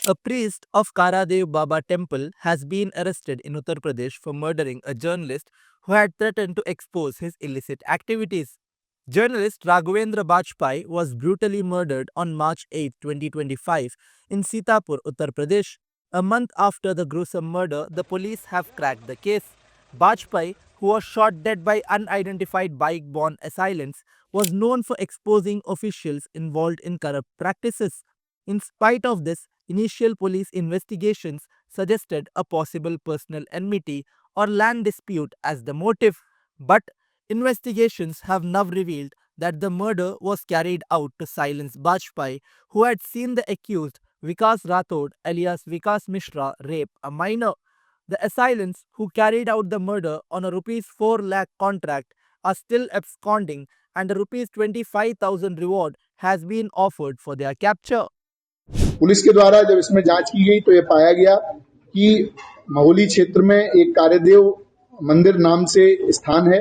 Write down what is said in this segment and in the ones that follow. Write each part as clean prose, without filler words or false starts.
A priest of Karadev Baba temple has been arrested in Uttar Pradesh for murdering a journalist who had threatened to expose his illicit activities. Journalist Raghavendra Bajpai was brutally murdered on March 8, 2025 in Sitapur, Uttar Pradesh. A month after the gruesome murder, the police have cracked the case. Bajpai, who was shot dead by unidentified bike-borne assailants, was known for exposing officials involved in corrupt practices. In spite of this, initial police investigations suggested a possible personal enmity or land dispute as the motive, but investigations have now revealed that the murder was carried out to silence Bajpai, who had seen the accused Vikas Rathod alias Vikas Mishra rape a minor. The assailants who carried out the murder on a rupees 4 lakh contract are still absconding, and a rupees 25,000 reward has been offered for their capture. Police के द्वारा जब इसमें जांच की गई तो यह पाया गया कि महोली क्षेत्र में एक कार्यदेव मंदिर नाम से स्थान है,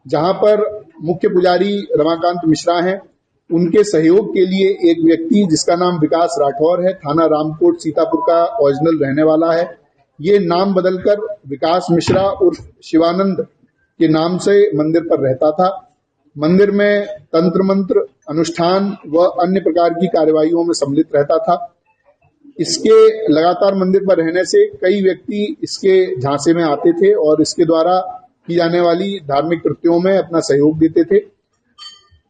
जहां पर मुख्य पुजारी रमाकांत मिश्रा हैं। उनके सहयोग के लिए एक व्यक्ति जिसका नाम विकास राठौर है, थाना रामकोट सीतापुर का ओरिजिनल रहने वाला है, ये नाम बदलकर विकास मिश्रा उर्फ शिवानंद के नाम से मंदिर पर रहता था। मंदिर में तंत्र मंत्र अनुष्ठान व अन्य प्रकार की कार्यवाहियों में सम्मिलित रहता था। इसके लगातार मंदिर पर रहने से कई व्यक्ति इसके झांसे में आते थे और इसके द्वारा की जाने वाली धार्मिक कृत्यों में अपना सहयोग देते थे।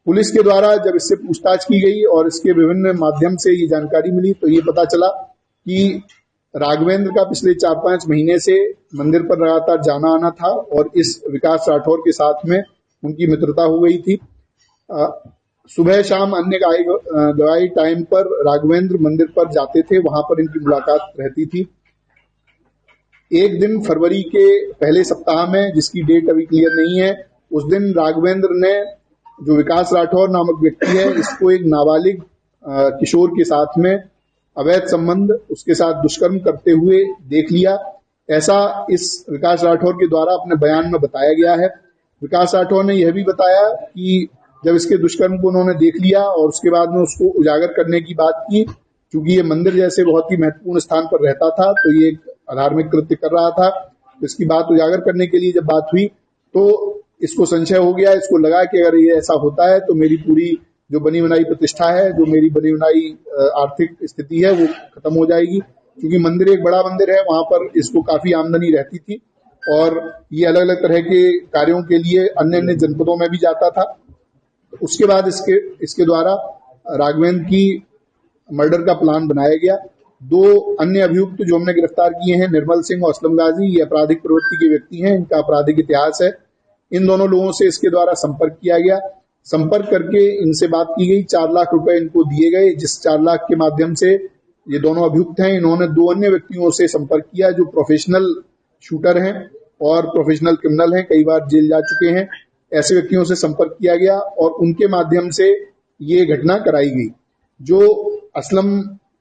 पुलिस के द्वारा जब इससे पूछताछ की गई और इसके विभिन्न माध्यम से ये जानकारी मिली तो ये पता चला कि राघवेंद्र का पिछले 4-5 महीने से मंदिर पर लगातार जाना आना था और इस विकास राठौर के साथ में उनकी मित्रता हो गई थी। सुबह शाम अन्य गवाही टाइम पर राघवेंद्र मंदिर पर जाते थे, वहां पर इनकी मुलाकात रहती थी। एक दिन फरवरी के पहले सप्ताह में, जिसकी डेट अभी क्लियर नहीं है, उस दिन राघवेंद्र ने जो विकास राठौर नामक व्यक्ति है इसको एक नाबालिग किशोर के साथ में अवैध संबंध, उसके साथ दुष्कर्म करते हुए देख लिया। ऐसा इस विकास राठौर के द्वारा अपने बयान में बताया गया है। विकास राठौर ने यह भी बताया कि जब इसके दुष्कर्म को उन्होंने देख लिया और उसके बाद में उसको उजागर करने की बात की, क्योंकि ये मंदिर जैसे बहुत ही महत्वपूर्ण स्थान पर रहता था तो ये एक अधार्मिक कृत्य कर रहा था। इसकी बात उजागर करने के लिए जब बात हुई तो इसको संशय हो गया, इसको लगा कि अगर ये ऐसा होता है तो मेरी पूरी जो बनी बनाई प्रतिष्ठा है, जो मेरी बनी बनाई आर्थिक स्थिति है वो खत्म हो जाएगी। क्योंकि मंदिर एक बड़ा मंदिर है, वहां पर इसको काफी आमदनी रहती थी और ये अलग अलग तरह के कार्यों के लिए अन्य अन्य जनपदों में भी जाता था। उसके बाद इसके द्वारा राघवेंद्र की मर्डर का प्लान बनाया गया। 2 अन्य अभियुक्त जो हमने गिरफ्तार किए हैं, निर्मल सिंह और असलम गाजी, ये आपराधिक प्रवृत्ति के व्यक्ति हैं, इनका आपराधिक इतिहास है। इन दोनों लोगों से इसके द्वारा संपर्क किया गया। संपर्क करके इनसे बात की गई, 4 लाख रुपए इनको दिए गए, जिस 4 लाख के माध्यम से ये दोनों अभियुक्त हैं, इन्होंने 2 अन्य व्यक्तियों से संपर्क किया जो प्रोफेशनल शूटर हैं और प्रोफेशनल क्रिमिनल हैं, कई बार जेल जा चुके हैं। ऐसे व्यक्तियों से संपर्क किया गया और उनके माध्यम से ये घटना कराई गई। जो असलम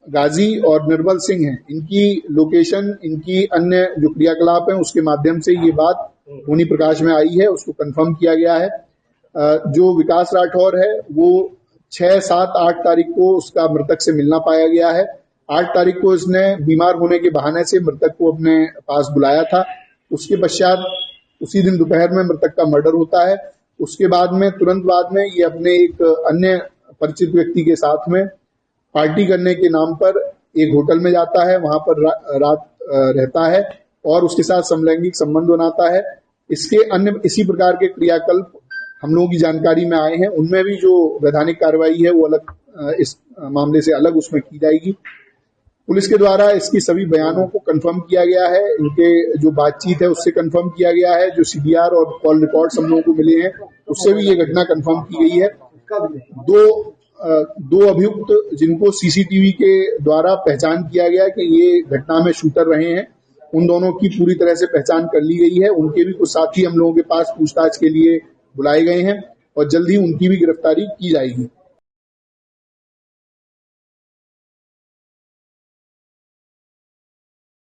गाजी और निर्मल सिंह हैं, इनकी लोकेशन, इनकी अन्य जो क्रियाकलाप हैं उसके माध्यम से ये बात ध्वनि प्रकाश में आई है, उसको कंफर्म किया गया है। जो विकास राठौर है वो 6, 7, 8 तारीख को उसका मृतक से मिलना पाया गया है। 8 तारीख को इसने बीमार होने के बहाने से मृतक को अपने पास बुलाया था। उसके पश्चात उसी दिन दोपहर में मृतक का मर्डर होता है। उसके बाद में तुरंत बाद में ये अपने एक अन्य परिचित व्यक्ति के साथ में पार्टी करने के नाम पर एक होटल में जाता है, वहां पर रात रहता है और उसके साथ समलैंगिक संबंध बनाता है। इसके अन्य इसी प्रकार के क्रियाकल्प हम लोगों की जानकारी में आए हैं। उनमें भी जो वैधानिक कार्रवाई है वो अलग, इस मामले से अलग उसमें की जाएगी। पुलिस के द्वारा इसकी सभी बयानों को कंफर्म किया गया है, इनके जो बातचीत है उससे कंफर्म किया गया है, जो सीडीआर और कॉल रिकॉर्ड्स हम लोगों को मिले हैं उससे भी ये घटना कंफर्म की गई है। 2 अभियुक्त जिनको सीसीटीवी के द्वारा पहचान किया गया कि ये घटना में शूटर रहे हैं, उन दोनों की पूरी तरह से पहचान कर ली गई है। उनके भी कुछ साथी हम लोगों के पास पूछताछ के लिए बुलाए गए हैं और जल्द ही उनकी भी गिरफ्तारी की जाएगी।